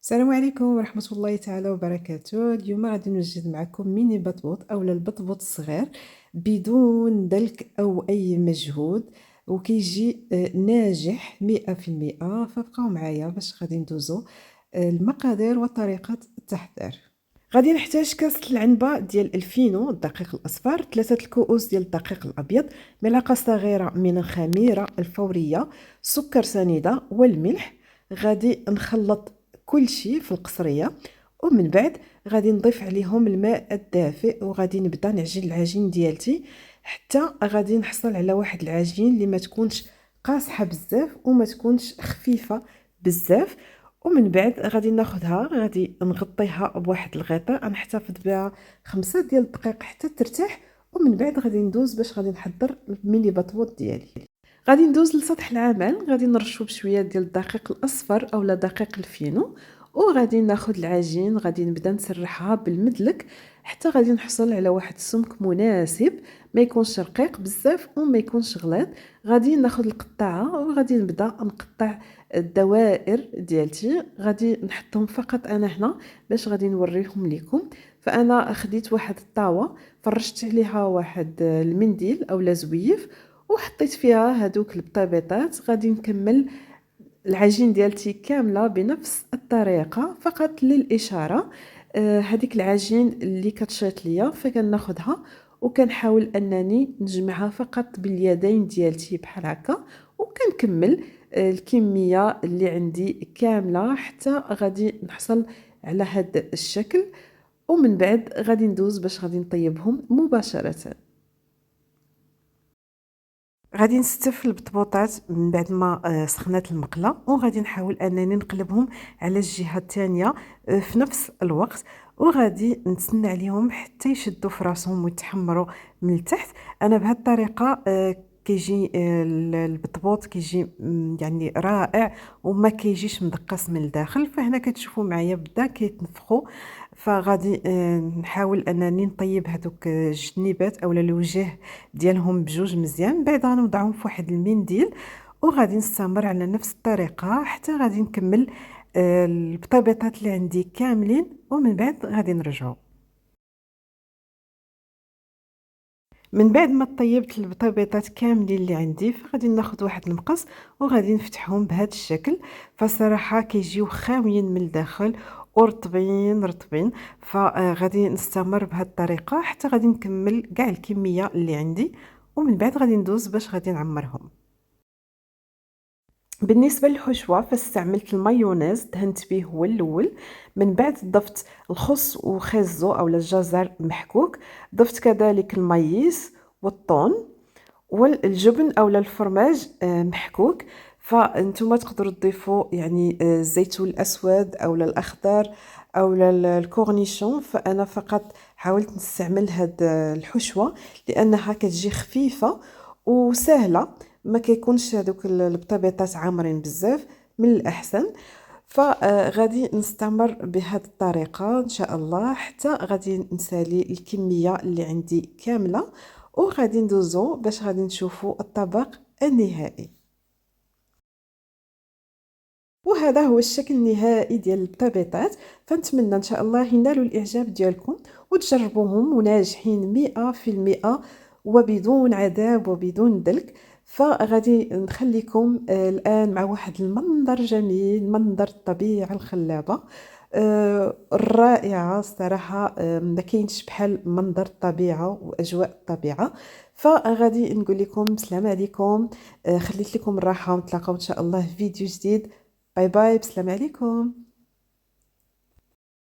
السلام عليكم ورحمة الله تعالى وبركاته. اليوم غادي نوجد معكم ميني بطبوط أو البطبوط الصغير بدون دلك أو أي مجهود، وكيجي ناجح 100%. فبقاو معايا باش غادي ندوزو المقادير وطريقة التحضير. غادي نحتاج كاس العنبة ديال الفينو الدقيق الأصفر، 3 الكؤوس ديال الدقيق الأبيض، ملعقة صغيرة من الخميرة الفورية، سكر سنيدة والملح. غادي نخلط كل شيء في القصرية، ومن بعد غادي نضيف عليهم الماء الدافئ، وغادي نبدا نعجن العجين ديالتي حتى غادي نحصل على واحد العجين اللي ما تكونش قاصحة بزاف وما تكونش خفيفة بزاف. ومن بعد غادي ناخذها، غادي نغطيها بواحد الغطاء، نحتفظ بها 5 ديال الدقائق حتى ترتاح. ومن بعد غادي ندوز باش غادي نحضر الميني بطبوط ديالي. غادي ندوز لسطح العمل، غادي نرشو بشويه ديال الدقيق الاصفر اولا دقيق الفينو، وغادي ناخذ العجين، غادي نبدا نسرحها بالمدلك حتى غادي نحصل على واحد السمك مناسب، ما يكونش رقيق بزاف وما يكونش غليظ. غادي ناخذ القطاعه وغادي نبدا نقطع الدوائر ديالتي، غادي نحطهم فقط انا هنا باش غادي نوريهم لكم. فانا خديت واحد الطاوه، فرشت عليها واحد المنديل اولا زويف، وحطيت فيها هادوك البطيبيطات. غادي نكمل العجين ديالتي كامله بنفس الطريقه فقط للاشاره. هذيك العجين اللي كتشيط ليا فكناخذها وكنحاول انني نجمعها فقط باليدين ديالتي بحال هكا، وكنكمل الكميه اللي عندي كامله حتى غادي نحصل على هذا الشكل. ومن بعد غادي ندوز باش غادي نطيبهم مباشره. غادي نستف البطبوطات من بعد ما سخنات المقله، وغادي نحاول انني نقلبهم على الجهه الثانيه في نفس الوقت، وغادي نتسنى عليهم حتى يشدوا في راسهم ويتحمروا من التحت. انا بهذه الطريقه كيجي البطبوط كيجي يعني رائع وما كيجيش مدقس من الداخل. فهنا كتشوفوا معايا بدا كيتنفخوا، فغادي نحاول انني نطيب هذوك الجنيبات اولا الوجه ديالهم بجوج مزيان. بعد غنوضعهم في واحد المنديل، وغادي نستمر على نفس الطريقه حتى غادي نكمل البطيبيطات اللي عندي كاملين، ومن بعد غادي نرجعوا. من بعد ما طيبت البطيبيطات كاملين اللي عندي، فغادي ناخذ واحد المقص وغادي نفتحهم بهذا الشكل. فصراحه كيجيو خاويين من الداخل ورطبين رطبين. فغادي نستمر بهذه الطريقه حتى غادي نكمل كاع الكميه اللي عندي، ومن بعد غادي ندوز باش غادي نعمرهم. بالنسبه للحشوه فاستعملت المايونيز، دهنت به هو الاول، من بعد ضفت الخس وخيزو اولا الجزر محكوك، ضفت كذلك المايس والطون والجبن اولا الفرماج محكوك. فانتم تقدروا تضيفوا يعني الزيتون الاسود اولا الاخضر اولا الكورنيشون. فانا فقط حاولت نستعمل هاد الحشوه لانها كتجي خفيفه وسهله، ما كيكونش هذوك البطبيطات عامرين بزاف. من الاحسن فغادي نستمر بهذه الطريقه ان شاء الله حتى غادي نسالي الكميه اللي عندي كامله، وغادي ندوزو باش غادي نشوفوا الطبق النهائي. وهذا هو الشكل النهائي ديال البطبيطات. فنتمنى ان شاء الله ينالوا الاعجاب ديالكم وتجربوهم وناجحين 100% وبدون عذاب وبدون دلك. فغادي نخليكم الان مع واحد المنظر جميل، منظر الطبيعه الخلابه الرائعه الصراحه. ما كاينش بحال منظر الطبيعه واجواء الطبيعه. فغادي نقول لكم السلام عليكم، خليت لكم الراحه ونتلاقاو ان شاء الله في فيديو جديد. باي باي، بسلام عليكم.